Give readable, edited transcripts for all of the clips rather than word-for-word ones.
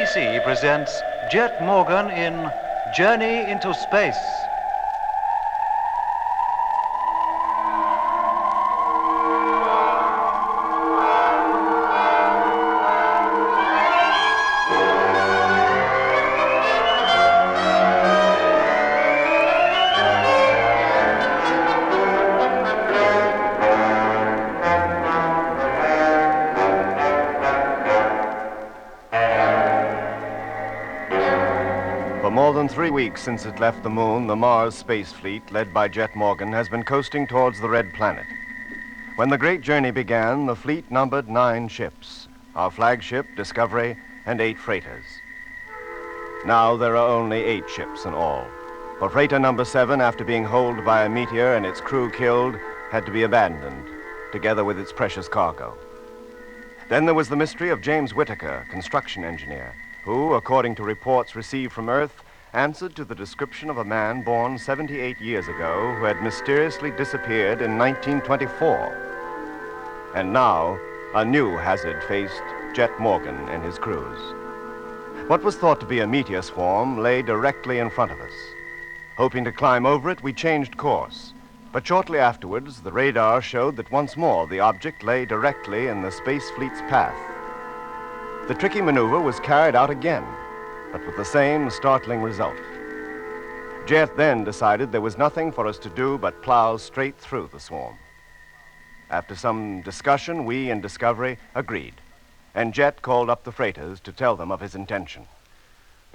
BBC presents Jet Morgan in Journey into Space. For more than 3 weeks since it left the moon, the Mars space fleet, led by Jet Morgan, has been coasting towards the Red Planet. When the great journey began, the fleet numbered 9 ships, our flagship, Discovery, and 8 freighters. Now there are only 8 ships in all, for freighter number 7, after being holed by a meteor and its crew killed, had to be abandoned, together with its precious cargo. Then there was the mystery of James Whitaker, construction engineer, who, according to reports received from Earth, answered to the description of a man born 78 years ago who had mysteriously disappeared in 1924. And now, a new hazard faced Jet Morgan and his crews. What was thought to be a meteor swarm lay directly in front of us. Hoping to climb over it, we changed course. But shortly afterwards, the radar showed that once more the object lay directly in the space fleet's path. The tricky maneuver was carried out again, but with the same startling result. Jet then decided there was nothing for us to do but plow straight through the swarm. After some discussion, we in Discovery agreed, and Jet called up the freighters to tell them of his intention.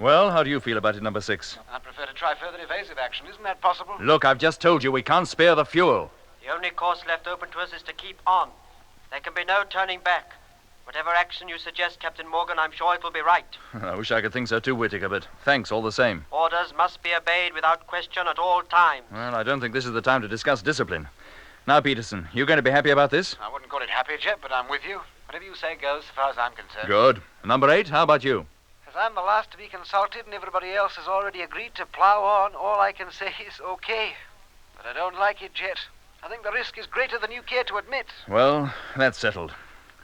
Well, how do you feel about it, number 6? I prefer to try further evasive action. Isn't that possible? Look, I've just told you we can't spare the fuel. The only course left open to us is to keep on. There can be no turning back. Whatever action you suggest, Captain Morgan, I'm sure it will be right. I wish I could think so too, Whitaker, but thanks all the same. Orders must be obeyed without question at all times. Well, I don't think this is the time to discuss discipline. Now, Peterson, you going to be happy about this? I wouldn't call it happy, Jet, but I'm with you. Whatever you say goes, as far as I'm concerned. Good. Number 8, how about you? As I'm the last to be consulted and everybody else has already agreed to plow on, all I can say is okay. But I don't like it, Jet. I think the risk is greater than you care to admit. Well, that's settled.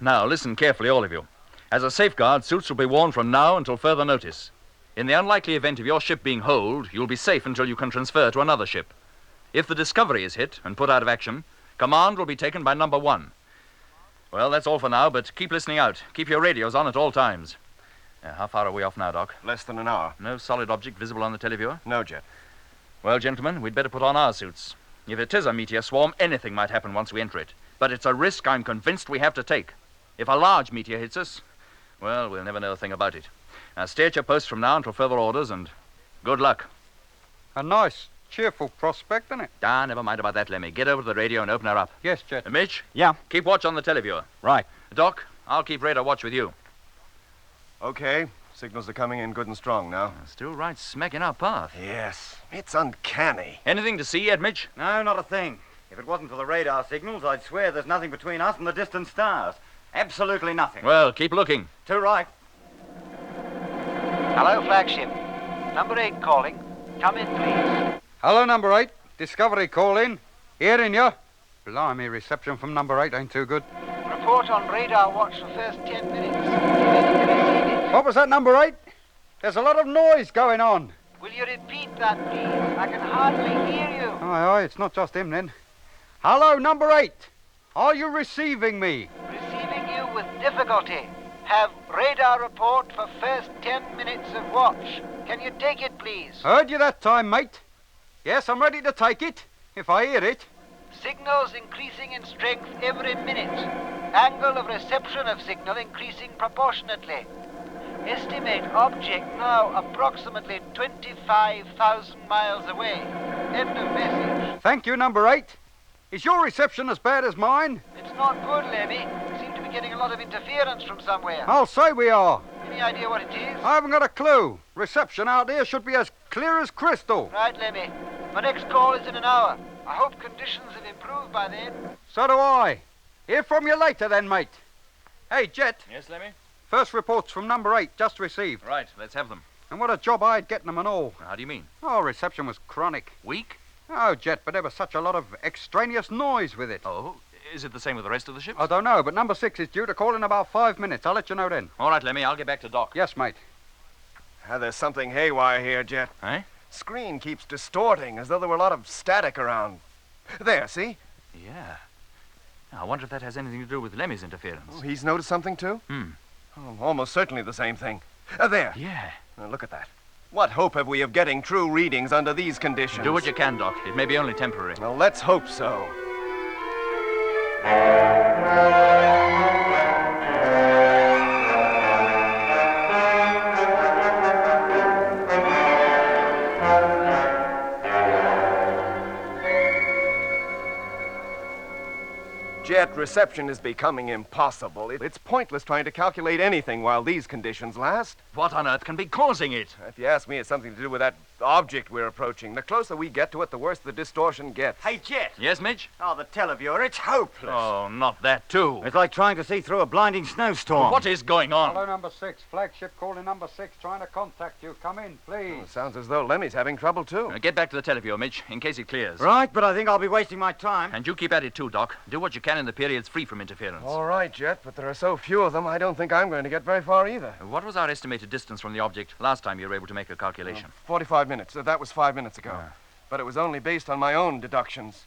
Now, listen carefully, all of you. As a safeguard, suits will be worn from now until further notice. In the unlikely event of your ship being holed, you'll be safe until you can transfer to another ship. If the Discovery is hit and put out of action, command will be taken by number 1. Well, that's all for now, but keep listening out. Keep your radios on at all times. How far are we off now, Doc? Less than an hour. No solid object visible on the televiewer? No, Jet. Well, gentlemen, we'd better put on our suits. If it is a meteor swarm, anything might happen once we enter it. But it's a risk I'm convinced we have to take. If a large meteor hits us, well, we'll never know a thing about it. Now, stay at your posts from now until further orders, and good luck. A nice, cheerful prospect, isn't it? Never mind about that, Lemmy. Get over to the radio and open her up. Yes, Jet. Mitch? Yeah. Keep watch on the televiewer. Right. Doc, I'll keep radar watch with you. Okay. Signals are coming in good and strong now. Still right smack in our path. Yes. It's uncanny. Anything to see yet, Mitch? No, not a thing. If it wasn't for the radar signals, I'd swear there's nothing between us and the distant stars. Absolutely nothing. Well, keep looking. Too right. Hello, flagship. Number 8 calling. Come in, please. Hello, number 8. Discovery call in. Hearing you. Blimey, reception from number 8 ain't too good. Report on radar watch for first 10 minutes. If anything receive it. What was that, number 8? There's a lot of noise going on. Will you repeat that, please? I can hardly hear you. Aye, it's not just him then. Hello, number 8. Are you receiving me? Receiving you with difficulty. Have radar report for first 10 minutes of watch. Can you take it, please? Heard you that time, mate. Yes, I'm ready to take it, if I hear it. Signals increasing in strength every minute. Angle of reception of signal increasing proportionately. Estimate object now approximately 25,000 miles away. End of message. Thank you, number 8. Is your reception as bad as mine? It's not good, Lemmy. We seem to be getting a lot of interference from somewhere. I'll say we are. Any idea what it is? I haven't got a clue. Reception out here should be as clear as crystal. Right, Lemmy. My next call is in an hour. I hope conditions have improved by then. So do I. Hear from you later then, mate. Hey, Jet. Yes, Lemmy? First reports from number 8, just received. Right, let's have them. And what a job I had getting them and all. How do you mean? Oh, reception was chronic. Weak? Oh, Jet, but there was such a lot of extraneous noise with it. Oh, is it the same with the rest of the ships? I don't know, but number 6 is due to call in about 5 minutes. I'll let you know then. All right, Lemmy, I'll get back to Doc. Yes, mate. There's something haywire here, Jet. Eh? Screen keeps distorting, as though there were a lot of static around. There, see? Yeah. I wonder if that has anything to do with Lemmy's interference. Oh, he's noticed something, too? Oh, almost certainly the same thing. There. Yeah. Look at that. What hope have we of getting true readings under these conditions? Do what you can, Doc. It may be only temporary. Well, let's hope so. Jet, reception is becoming impossible. It's pointless trying to calculate anything while these conditions last. What on earth can be causing it? If you ask me, it's something to do with that object we're approaching. The closer we get to it, the worse the distortion gets. Hey, Jet. Yes, Mitch? Oh, the televiewer, it's hopeless. Oh, not that, too. It's like trying to see through a blinding snowstorm. What is going on? Hello, number 6. Flagship calling number 6, trying to contact you. Come in, please. It sounds as though Lemmy's having trouble, too. Get back to the televiewer, Mitch, in case it clears. Right, but I think I'll be wasting my time. And you keep at it, too, Doc. Do what you can in the periods free from interference. All right, Jet, but there are so few of them, I don't think I'm going to get very far either. What was our estimated distance from the object last time you were able to make a calculation? 45 minutes. That was 5 minutes ago. But it was only based on my own deductions.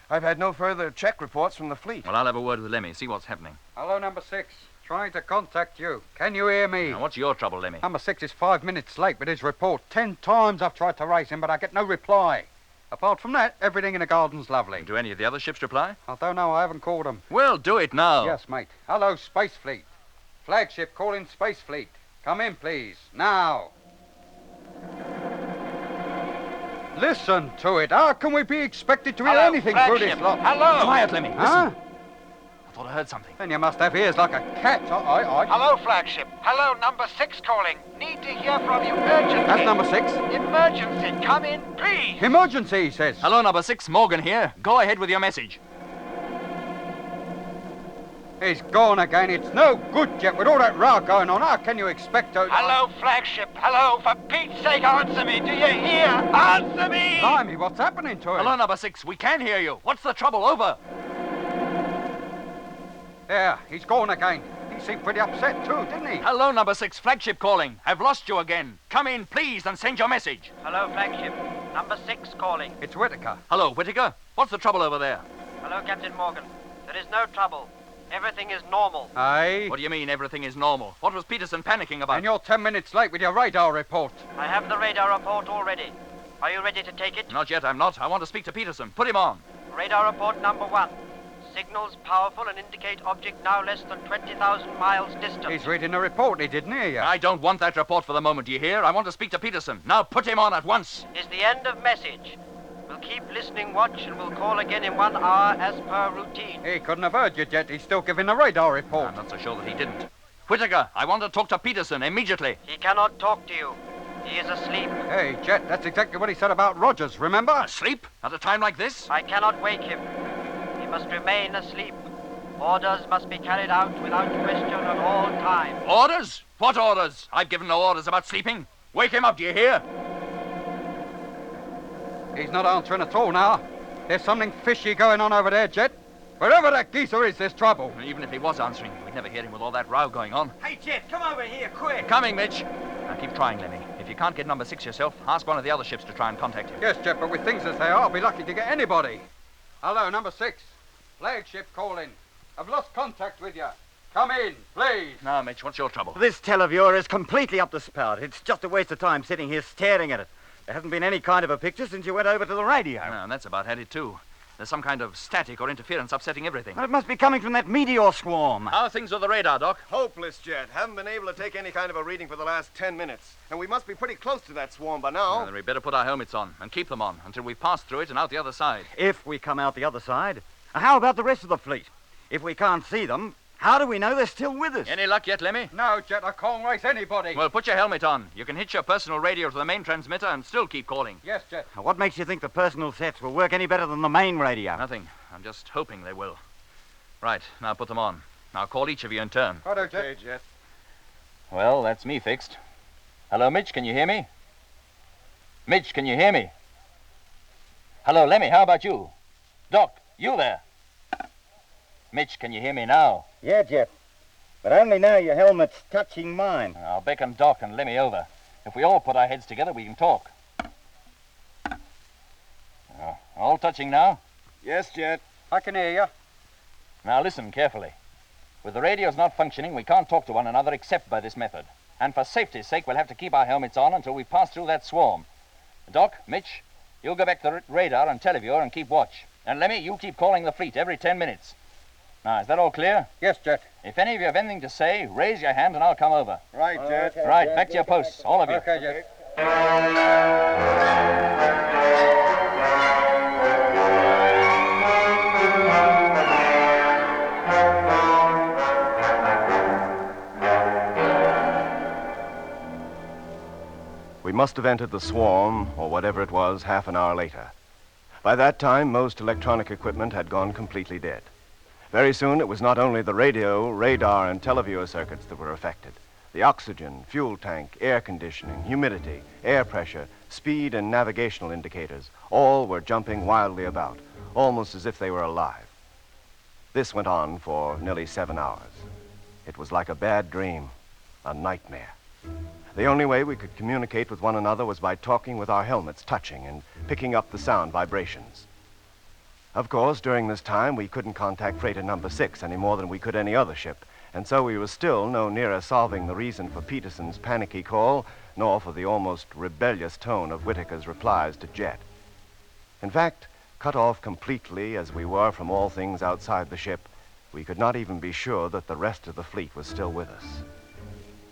I've had no further check reports from the fleet. Well, I'll have a word with Lemmy, see what's happening. Hello, number 6. Trying to contact you. Can you hear me? Now, what's your trouble, Lemmy? Number 6 is 5 minutes late with his report. 10 times I've tried to raise him, but I get no reply. Apart from that, everything in the garden's lovely. Do any of the other ships reply? I don't know. I haven't called them. Well, do it now. Yes, mate. Hello, Space Fleet. Flagship calling Space Fleet. Come in, please. Now. Listen to it. How can we be expected to hear anything through this lot? Hello. Quiet, Lemmy. Listen. Huh? I thought I heard something. Then you must have ears like a cat. Hello, Flagship. Hello, number 6 calling. Need to hear from you urgently. That's number 6. Emergency. Come in, please. Emergency, he says. Hello, number 6. Morgan here. Go ahead with your message. He's gone again. It's no good, Jet. With all that row going on, how can you expect to... Hello, Flagship. Hello. For Pete's sake, answer me. Do you hear? Answer me. Blimey, what's happening to him? Hello, number 6. We can hear you. What's the trouble? Over. There, he's gone again. He seemed pretty upset too, didn't he? Hello, number 6. Flagship calling. I've lost you again. Come in, please, and send your message. Hello, Flagship. Number 6 calling. It's Whitaker. Hello, Whitaker. What's the trouble over there? Hello, Captain Morgan. There is no trouble. Everything is normal. Aye. What do you mean everything is normal? What was Peterson panicking about? And you're 10 minutes late with your radar report. I have the radar report already. Are you ready to take it? Not yet, I'm not. I want to speak to Peterson. Put him on. Radar report number 1. Signals powerful and indicate object now less than 20,000 miles distant. He's reading the report. He didn't hear you. I don't want that report for the moment, do you hear? I want to speak to Peterson. Now put him on at once. Is the end of message. We'll keep listening watch and we'll call again in 1 hour as per routine. He couldn't have heard you, Jet. He's still giving the radar report. I'm not so sure that he didn't. Whitaker, I want to talk to Peterson immediately. He cannot talk to you. He is asleep. Hey, Jet, that's exactly what he said about Rogers, remember? Asleep? At a time like this? I cannot wake him. He must remain asleep. Orders must be carried out without question at all times. Orders? What orders? I've given no orders about sleeping. Wake him up, do you hear? He's not answering at all now. There's something fishy going on over there, Jet. Wherever that geezer is, there's trouble. Even if he was answering, we'd never hear him with all that row going on. Hey, Jet, come over here, quick. Coming, Mitch. Now keep trying, Lemmy. If you can't get number 6 yourself, ask one of the other ships to try and contact you. Yes, Jet, but with things as they are, I'll be lucky to get anybody. Hello, number 6. Flagship calling. I've lost contact with you. Come in, please. Now, Mitch, what's your trouble? This televiewer is completely up the spout. It's just a waste of time sitting here staring at it. There hasn't been any kind of a picture since you went over to the radio. No, and that's about had it, too. There's some kind of static or interference upsetting everything. Well, it must be coming from that meteor swarm. How are things with the radar, Doc? Hopeless, Jet. Haven't been able to take any kind of a reading for the last 10 minutes. And we must be pretty close to that swarm by now. Then we'd better put our helmets on and keep them on until we've passed through it and out the other side. If we come out the other side. How about the rest of the fleet? If we can't see them, how do we know they're still with us? Any luck yet, Lemmy? No, Jet, I can't race anybody. Well, put your helmet on. You can hitch your personal radio to the main transmitter and still keep calling. Yes, Jet. What makes you think the personal sets will work any better than the main radio? Nothing. I'm just hoping they will. Right, now put them on. Now call each of you in turn. Righto, Jet. Okay, Jet. Well, that's me fixed. Hello, Mitch, can you hear me? Mitch, can you hear me? Hello, Lemmy, how about you? Doc, you there? Mitch, can you hear me now? Yeah, Jeff. But only now your helmet's touching mine. I'll beckon Doc and Lemmy over. If we all put our heads together, we can talk. All touching now? Yes, Jet. I can hear you. Now listen carefully. With the radios not functioning, we can't talk to one another except by this method. And for safety's sake, we'll have to keep our helmets on until we pass through that swarm. Doc, Mitch, you'll go back to the radar and televiewer and keep watch. And Lemmy, you keep calling the fleet every 10 minutes. Now, is that all clear? Yes, Jet. If any of you have anything to say, raise your hand and I'll come over. Right, Jet. Right, back to your posts, all of you. Okay, Jet. We must have entered the swarm, or whatever it was, half an hour later. By that time, most electronic equipment had gone completely dead. Very soon, it was not only the radio, radar, and televiewer circuits that were affected. The oxygen, fuel tank, air conditioning, humidity, air pressure, speed, and navigational indicators, all were jumping wildly about, almost as if they were alive. This went on for nearly 7 hours. It was like a bad dream, a nightmare. The only way we could communicate with one another was by talking with our helmets touching and picking up the sound vibrations. Of course, during this time, we couldn't contact freighter number 6 any more than we could any other ship, and so we were still no nearer solving the reason for Peterson's panicky call, nor for the almost rebellious tone of Whitaker's replies to Jet. In fact, cut off completely as we were from all things outside the ship, we could not even be sure that the rest of the fleet was still with us.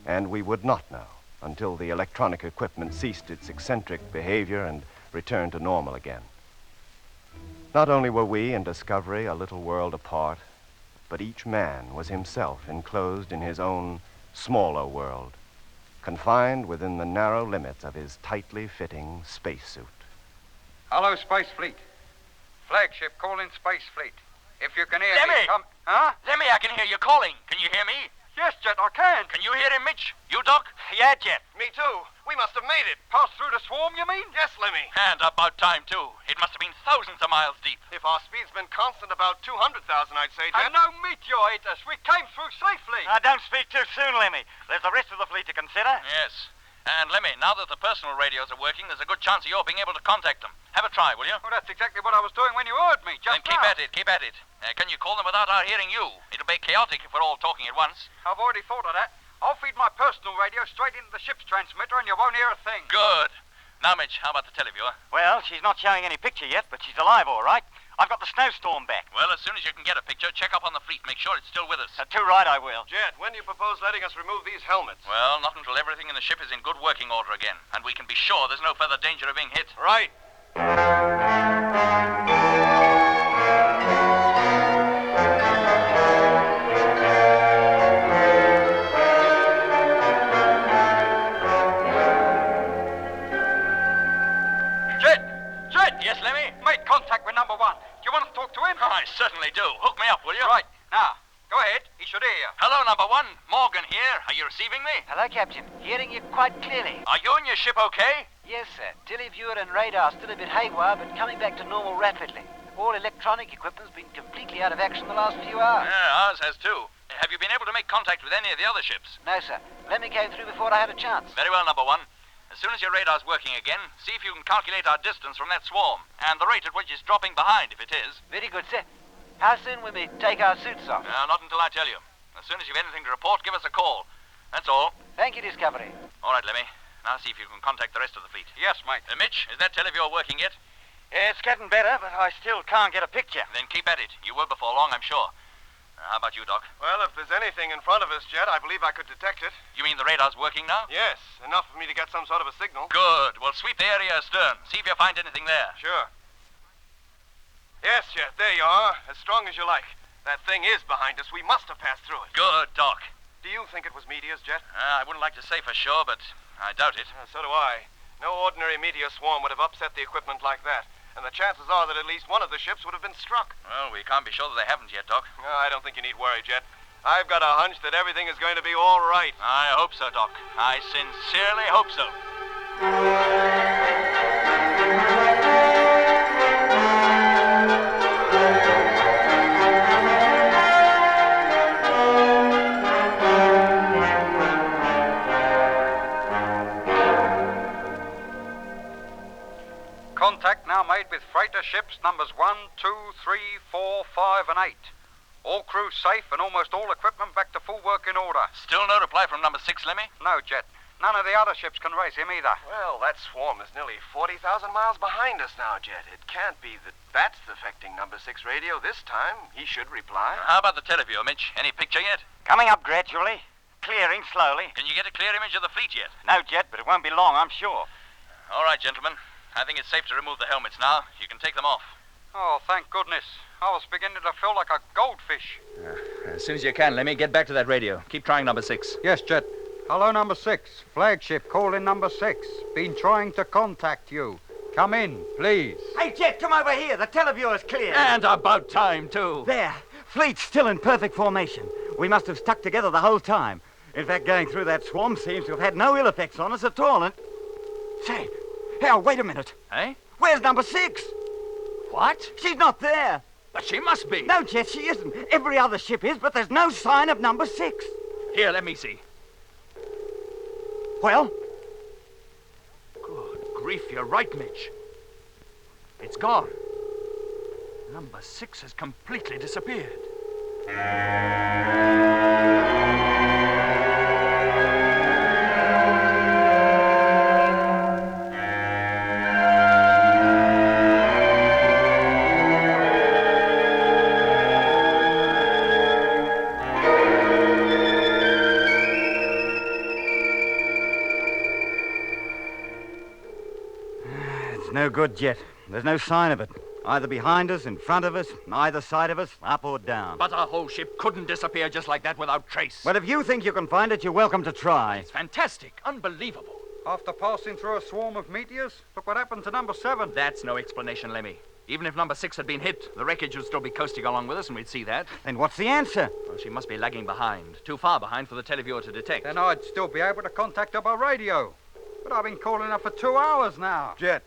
And we would not know until the electronic equipment ceased its eccentric behavior and returned to normal again. Not only were we and Discovery a little world apart, but each man was himself enclosed in his own smaller world, confined within the narrow limits of his tightly fitting spacesuit. Hello, Space Fleet. Flagship calling Space Fleet. If you can hear Lemmy! me, come... Huh? Lemmy, I can hear you calling. Can you hear me? Yes, Jet, I can. Can you hear him, Mitch? You, Doc? Yeah, Jet. Me too. We must have made it. Pass through the swarm, you mean? Yes, Lemmy. And about time, too. It must have been thousands of miles deep. If our speed's been constant, about 200,000, I'd say, Jet. And no meteor hit us. We came through safely. Don't speak too soon, Lemmy. There's the rest of the fleet to consider. Yes. And Lemmy, now that the personal radios are working, there's a good chance of your being able to contact them. Have a try, will you? Well, that's exactly what I was doing when you heard me, just Then keep now. at it, keep at it. Can you call them without our hearing you? It'll be chaotic if we're all talking at once. I've already thought of that. I'll feed my personal radio straight into the ship's transmitter and you won't hear a thing. Good. Now, Mitch, how about the televiewer? Well, she's not showing any picture yet, but she's alive, all right. I've got the snowstorm back. Well, as soon as you can get a picture, check up on the fleet. Make sure it's still with us. Too right, I will. Jet, when do you propose letting us remove these helmets? Well, not until everything in the ship is in good working order again, and we can be sure there's no further danger of being hit. Right. Jet! Yes, Lemmy? Made contact with number 1. Do you want to talk to him? I certainly do. Hook me up, will you? Right. Now, go ahead. He should hear you. Hello, number 1. Morgan here. Are you receiving me? Hello, Captain. Hearing you quite clearly. Are you and your ship okay? Yes, sir. Televiewer and radar still a bit haywire, but coming back to normal rapidly. All electronic equipment's been completely out of action the last few hours. Yeah, ours has too. Have you been able to make contact with any of the other ships? No, sir. Lemmy came through before I had a chance. Very well, number 1. As soon as your radar's working again, see if you can calculate our distance from that swarm, and the rate at which it's dropping behind, if it is. Very good, sir. How soon will we take our suits off? Not until I tell you. As soon as you've anything to report, give us a call. That's all. Thank you, Discovery. All right, Lemmy. Now see if you can contact the rest of the fleet. Yes, mate. Mitch, is that televiewer working yet? It's getting better, but I still can't get a picture. Then keep at it. You will before long, I'm sure. How about you, Doc? Well, if there's anything in front of us, Jet, I believe I could detect it. You mean the radar's working now? Yes, enough for me to get some sort of a signal. Good. Well, sweep the area astern. See if you find anything there. Sure. Yes, Jet, there you are. As strong as you like. That thing is behind us. We must have passed through it. Good, Doc. Do you think it was meteors, Jet? I wouldn't like to say for sure, but I doubt it. So do I. No ordinary meteor swarm would have upset the equipment like that. And the chances are that at least one of the ships would have been struck. Well, we can't be sure that they haven't yet, Doc. No, I don't think you need worry, Jet. I've got a hunch that everything is going to be all right. I hope so, Doc. I sincerely hope so. ships numbers 1, 2, 3, 4, 5, and 8. All crews safe and almost all equipment back to full working order. Still no reply from number 6, Lemmy? No, Jet. None of the other ships can race him either. Well, that swarm is nearly 40,000 miles behind us now, Jet. It can't be that that's affecting number 6 radio this time. He should reply. How about the teleview, Mitch? Any picture yet? Coming up gradually. Clearing slowly. Can you get a clear image of the fleet yet? No, Jet, but it won't be long, I'm sure. All right, gentlemen. I think it's safe to remove the helmets now. You can take them off. Oh, thank goodness. I was beginning to feel like a goldfish. As soon as you can, Lemmy, get back to that radio. Keep trying number 6. Yes, Jet. Hello, number 6. Flagship calling number 6. Been trying to contact you. Come in, please. Hey, Jet, come over here. The televiewer's clear. And about time, too. There. Fleet's still in perfect formation. We must have stuck together the whole time. In fact, going through that swarm seems to have had no ill effects on us at all. And... Say, Hal, wait a minute. Eh? Where's number 6? What? She's not there. But she must be. No, Jet, she isn't. Every other ship is, but there's no sign of number 6. Here, let me see. Well? Good grief, you're right, Mitch. It's gone. Number 6 has completely disappeared. No good, Jet. There's no sign of it. Either behind us, in front of us, either side of us, up or down. But our whole ship couldn't disappear just like that without trace. Well, if you think you can find it, you're welcome to try. It's fantastic. Unbelievable. After passing through a swarm of meteors, look what happened to number 7. That's no explanation, Lemmy. Even if number 6 had been hit, the wreckage would still be coasting along with us, and we'd see that. Then what's the answer? Well, she must be lagging behind. Too far behind for the televiewer to detect. Then I'd still be able to contact her by radio. But I've been calling her for 2 hours now. Jet,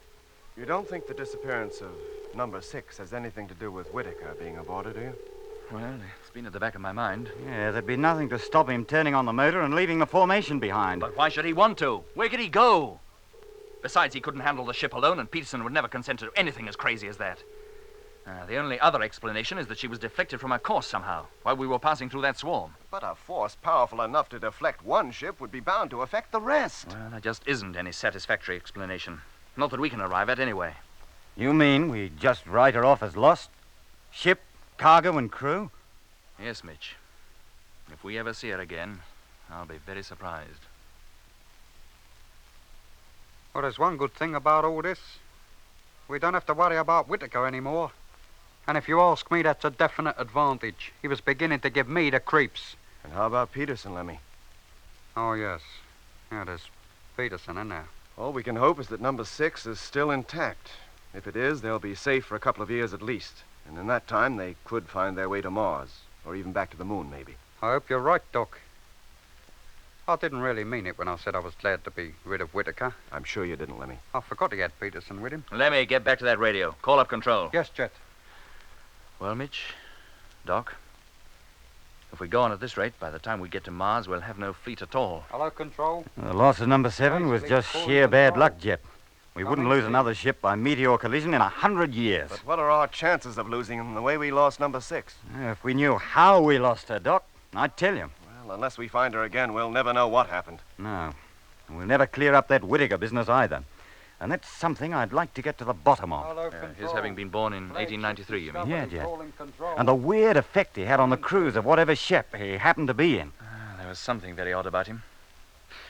you don't think the disappearance of number 6 has anything to do with Whitaker being aboard, do you? Well, it's been at the back of my mind. Yeah, there'd be nothing to stop him turning on the motor and leaving the formation behind. But why should he want to? Where could he go? Besides, he couldn't handle the ship alone, and Peterson would never consent to anything as crazy as that. The only other explanation is that she was deflected from her course somehow while we were passing through that swarm. But a force powerful enough to deflect one ship would be bound to affect the rest. Well, there just isn't any satisfactory explanation. Not that we can arrive at, anyway. You mean we just write her off as lost? Ship, cargo, and crew? Yes, Mitch. If we ever see her again, I'll be very surprised. Well, there's one good thing about all this. We don't have to worry about Whitaker anymore. And if you ask me, that's a definite advantage. He was beginning to give me the creeps. And how about Peterson, Lemmy? Oh, yes. Yeah, there's Peterson in there. All we can hope is that number 6 is still intact. If it is, they'll be safe for a couple of years at least. And in that time, they could find their way to Mars. Or even back to the moon, maybe. I hope you're right, Doc. I didn't really mean it when I said I was glad to be rid of Whitaker. I'm sure you didn't, Lemmy. I forgot he had Peterson with him. Lemmy, get back to that radio. Call up control. Yes, Jet. Well, Mitch, Doc, if we go on at this rate, by the time we get to Mars, we'll have no fleet at all. Hello, Control. The loss of number 7 was just sheer bad luck, Jet. We wouldn't lose another ship by meteor collision in 100 years. But what are our chances of losing them the way we lost number 6? If we knew how we lost her, Doc, I'd tell you. Well, unless we find her again, we'll never know what happened. No. And we'll never clear up that Whitaker business either. And that's something I'd like to get to the bottom of. Hello, Control. His having been born in 1893, you mean? Yeah, Jet. And the weird effect he had on the crews of whatever ship he happened to be in. There was something very odd about him.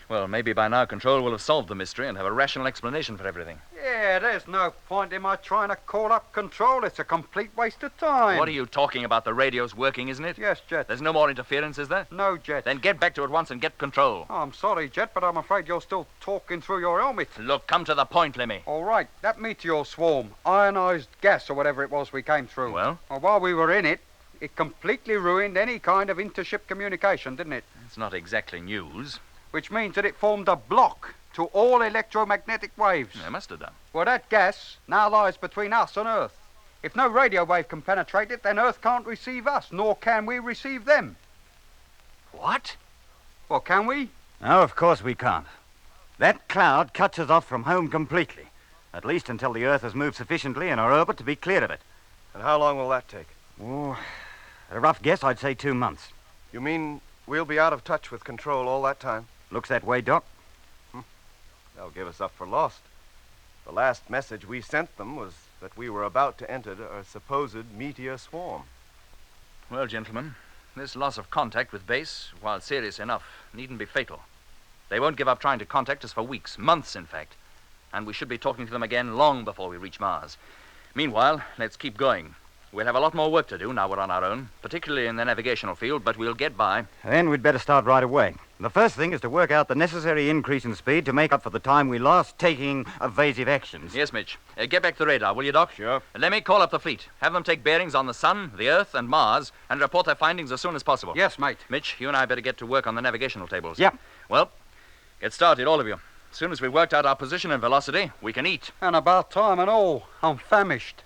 Well, maybe by now Control will have solved the mystery and have a rational explanation for everything. Yeah, there's no point in my trying to call up Control. It's a complete waste of time. What are you talking about? The radio's working, isn't it? Yes, Jet. There's no more interference, is there? No, Jet. Then get back to it once and get Control. Oh, I'm sorry, Jet, but I'm afraid you're still talking through your helmet. Look, come to the point, Lemmy. All right, that meteor swarm, ionized gas or whatever it was we came through. Well, while we were in it, it completely ruined any kind of intership communication, didn't it? it's not exactly news. Which means that it formed a block to all electromagnetic waves. It must have done. Well, that gas now lies between us and Earth. If no radio wave can penetrate it, then Earth can't receive us, nor can we receive them. What? Well, can we? No, of course we can't. That cloud cuts us off from home completely. At least until the Earth has moved sufficiently in our orbit to be cleared of it. And how long will that take? Oh, at a rough guess, I'd say 2 months. You mean we'll be out of touch with control all that time? Looks that way, Doc. They'll give us up for lost. The last message we sent them was that we were about to enter a supposed meteor swarm. Well, gentlemen, this loss of contact with base, while serious enough, needn't be fatal. They won't give up trying to contact us for weeks, months, in fact. And we should be talking to them again long before we reach Mars. Meanwhile, let's keep going. We'll have a lot more work to do now we're on our own, particularly in the navigational field, but we'll get by. Then we'd better start right away. The first thing is to work out the necessary increase in speed to make up for the time we lost taking evasive actions. Yes, Mitch. Get back the radar, will you, Doc? Sure. Let me call up the fleet. Have them take bearings on the Sun, the Earth, and Mars, and report their findings as soon as possible. Yes, mate. Mitch, you and I better get to work on the navigational tables. Yeah. Well, get started, all of you. As soon as we've worked out our position and velocity, we can eat. And about time and all. I'm famished.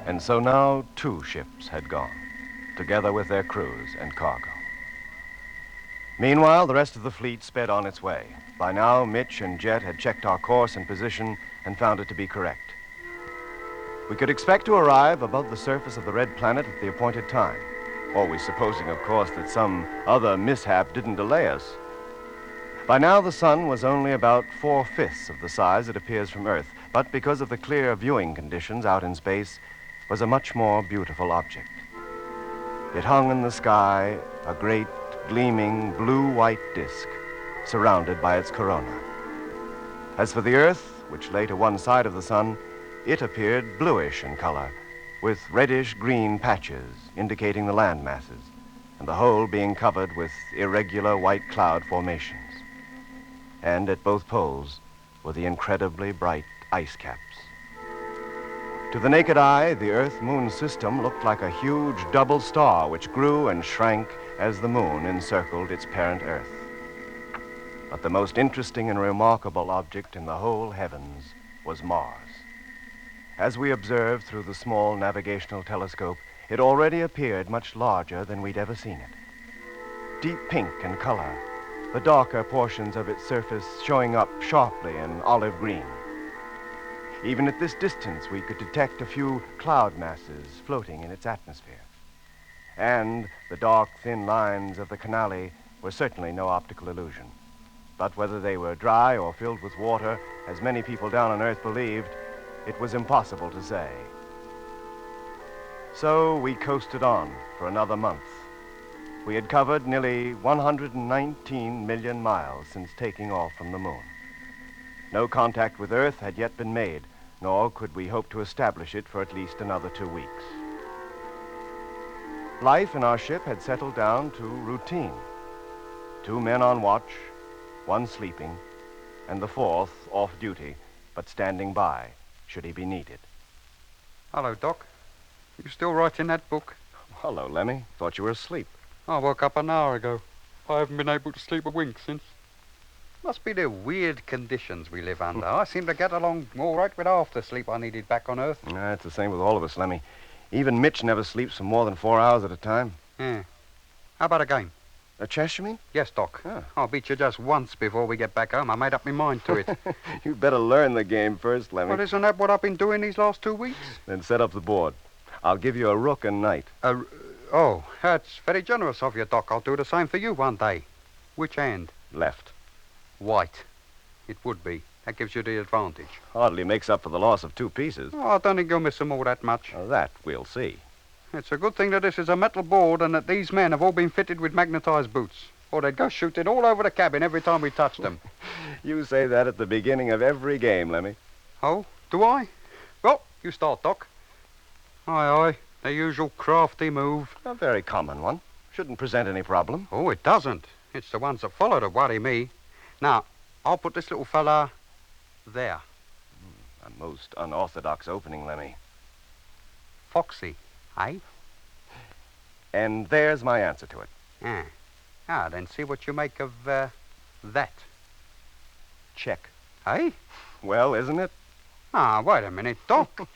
And so now 2 ships had gone, together with their crews and cargo. Meanwhile, the rest of the fleet sped on its way. By now, Mitch and Jet had checked our course and position and found it to be correct. We could expect to arrive above the surface of the red planet at the appointed time, always supposing, of course, that some other mishap didn't delay us. By now, the sun was only about 4/5 of the size it appears from Earth, but because of the clear viewing conditions out in space, was a much more beautiful object. It hung in the sky, a great, gleaming, blue-white disk, surrounded by its corona. As for the Earth, which lay to one side of the sun, it appeared bluish in color, with reddish-green patches indicating the land masses, and the whole being covered with irregular white cloud formations. And at both poles were the incredibly bright ice caps. To the naked eye, the Earth-Moon system looked like a huge double star which grew and shrank as the moon encircled its parent Earth. But the most interesting and remarkable object in the whole heavens was Mars. As we observed through the small navigational telescope, it already appeared much larger than we'd ever seen it. Deep pink in color, the darker portions of its surface showing up sharply in olive green. Even at this distance, we could detect a few cloud masses floating in its atmosphere. And the dark, thin lines of the canali were certainly no optical illusion. But whether they were dry or filled with water, as many people down on Earth believed, it was impossible to say. So we coasted on for another month. We had covered nearly 119 million miles since taking off from the moon. No contact with Earth had yet been made, nor could we hope to establish it for at least another 2 weeks. Life in our ship had settled down to routine. 2 men on watch, 1 sleeping, and the 4th off duty, but standing by, should he be needed. Hello, Doc. You still writing that book? Hello, Lemmy. Thought you were asleep. I woke up an hour ago. I haven't been able to sleep a wink since. Must be the weird conditions we live under. I seem to get along all right with half the sleep I needed back on Earth. It's the same with all of us, Lemmy. Even Mitch never sleeps for more than 4 hours at a time. Yeah. How about a game? A chess, you mean? Yes, Doc. Oh. I'll beat you just once before we get back home. I made up my mind to it. You'd better learn the game first, Lemmy. Well, isn't that what I've been doing these last 2 weeks? Then set up the board. I'll give you a rook and knight. Oh, that's very generous of you, Doc. I'll do the same for you one day. Which hand? Left. White. It would be. That gives you the advantage. Hardly makes up for the loss of 2 pieces. Oh, I don't think you'll miss them all that much. That we'll see. It's a good thing that this is a metal board and that these men have all been fitted with magnetized boots. Or they'd go shooting all over the cabin every time we touched them. You say that at the beginning of every game, Lemmy. Oh, do I? Well, you start, Doc. Aye, aye. The usual crafty move. A very common one. Shouldn't present any problem. Oh, it doesn't. It's the ones that follow that worry me. Now, I'll put this little fella there. A most unorthodox opening, Lemmy. Foxy, eh? And there's my answer to it. Then see what you make of, that. Check. Eh? Well, isn't it? Ah, wait a minute, Doc.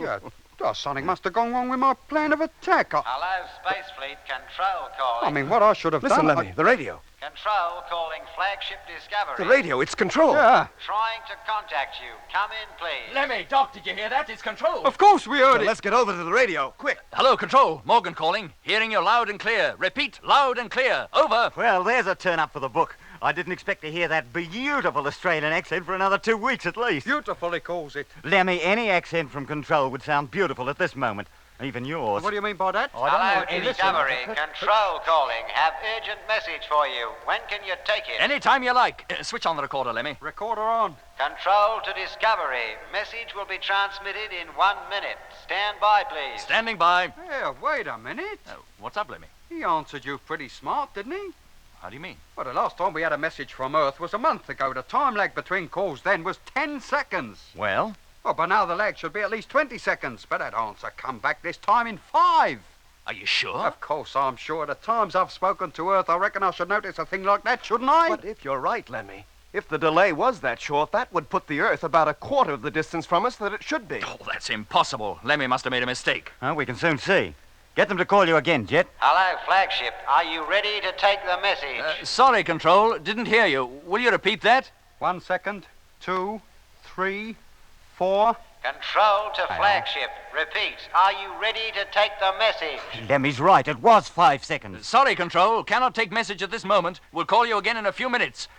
Something must have gone wrong with my plan of attack. Hello, Space Fleet. Control calling. I mean, what I should have Listen, done... Lemmy, the radio. Control calling flagship Discovery. The radio, it's Control. Yeah, Trying to contact you. Come in, please. Lemmy, Doc, did you hear that? It's Control. of course we heard So it. let's get over to the radio, quick. Hello, Control. Morgan calling. Hearing you loud and clear. Repeat, loud and clear. Over. Well, there's a turn up for the book. I didn't expect to hear that beautiful Australian accent for another 2 weeks at least. Beautiful, he calls it. Lemmy, any accent from Control would sound beautiful at this moment. Even yours. What do you mean by that? Hello, Discovery. Control calling. Have urgent message for you. When can you take it? Anytime you like. Switch on the recorder, Lemmy. Recorder on. Control to Discovery. Message will be transmitted in 1 minute. Stand by, please. Standing by. Yeah, wait a minute. What's up, Lemmy? He answered you pretty smart, didn't he? How do you mean? Well, the last time we had a message from Earth was a month ago. The time lag between calls then was 10 seconds. Well? Oh, but now the lag should be at least 20 seconds. But that answer come back this time in 5. Are you sure? Of course I'm sure. The times I've spoken to Earth, I reckon I should notice a thing like that, shouldn't I? But if you're right, Lemmy, if the delay was that short, that would put the Earth about a quarter of the distance from us that it should be. Oh, that's impossible. Lemmy must have made a mistake. We can soon see. Get them to call you again, Jet. Hello, flagship. Are you ready to take the message? Sorry, Control. Didn't hear you. Will you repeat that? 1 second. 2, 3, 4. Control to flagship. Repeat. Are you ready to take the message? Lemmy's right. It was 5 seconds. Sorry, Control. Cannot take message at this moment. We'll call you again in a few minutes.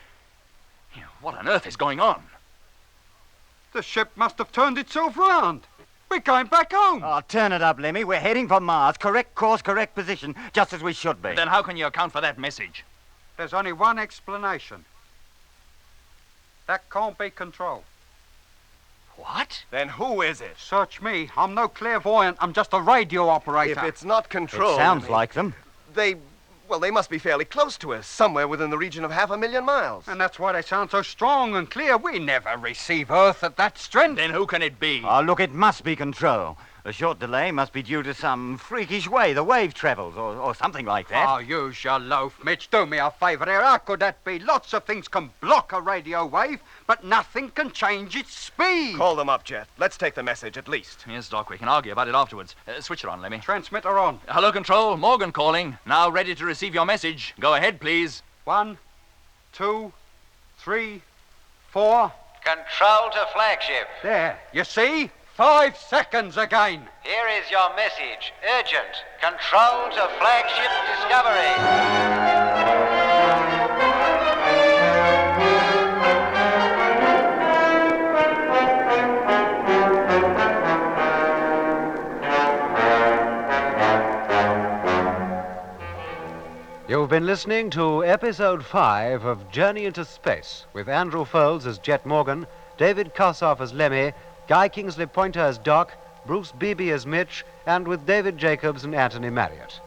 What on earth is going on? The ship must have turned itself round. We're going back home. Oh, turn it up, Lemmy. We're heading for Mars. Correct course, correct position, just as we should be. Then how can you account for that message? There's only one explanation. That can't be Control. What? Then who is it? Search me. I'm no clairvoyant. I'm just a radio operator. If it's not Control... It sounds Lemmy, like them. They must be fairly close to us, somewhere within the region of 500,000 miles. And that's why they sound so strong and clear. We never receive Earth at that strength. Then who can it be? Oh, look, it must be Control. The short delay must be due to some freakish way the wave travels, or something like that. Oh, use your loaf, Mitch. Do me a favour here. How could that be? Lots of things can block a radio wave, but nothing can change its speed. Call them up, Jet. Let's take the message, at least. Yes, Doc, we can argue about it afterwards. Switch it on, Lemmy. Transmitter on. Hello, Control. Morgan calling. Now ready to receive your message. Go ahead, please. 1, 2, 3, 4. Control to flagship. There. You see? 5 seconds again. Here is your message. Urgent. Control to flagship Discovery. You've been listening to Episode 5 of Journey into Space with Andrew Foulds as Jet Morgan, David Kossoff as Lemmy, Guy Kingsley Pointer as Doc, Bruce Beebe as Mitch, and with David Jacobs and Anthony Marriott.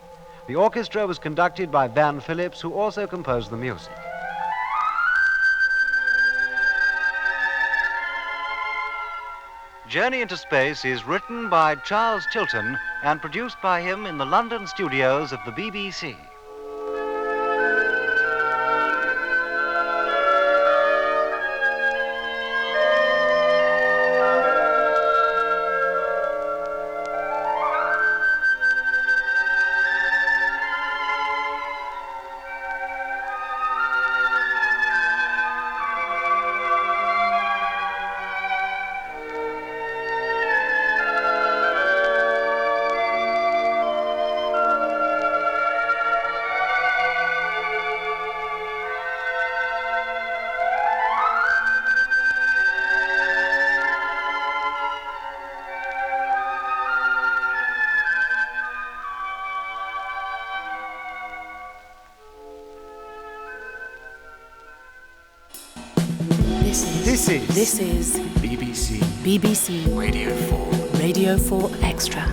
The orchestra was conducted by Van Phillips, who also composed the music. Journey into Space is written by Charles Chilton and produced by him in the London studios of the BBC. This is BBC Radio 4 Extra.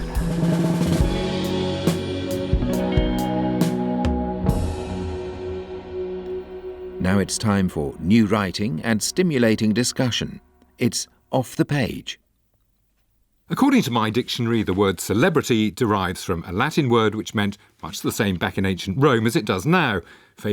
Now it's time for new writing and stimulating discussion. It's Off the Page. According to my dictionary, the word celebrity derives from a Latin word which meant much the same back in ancient Rome as it does now,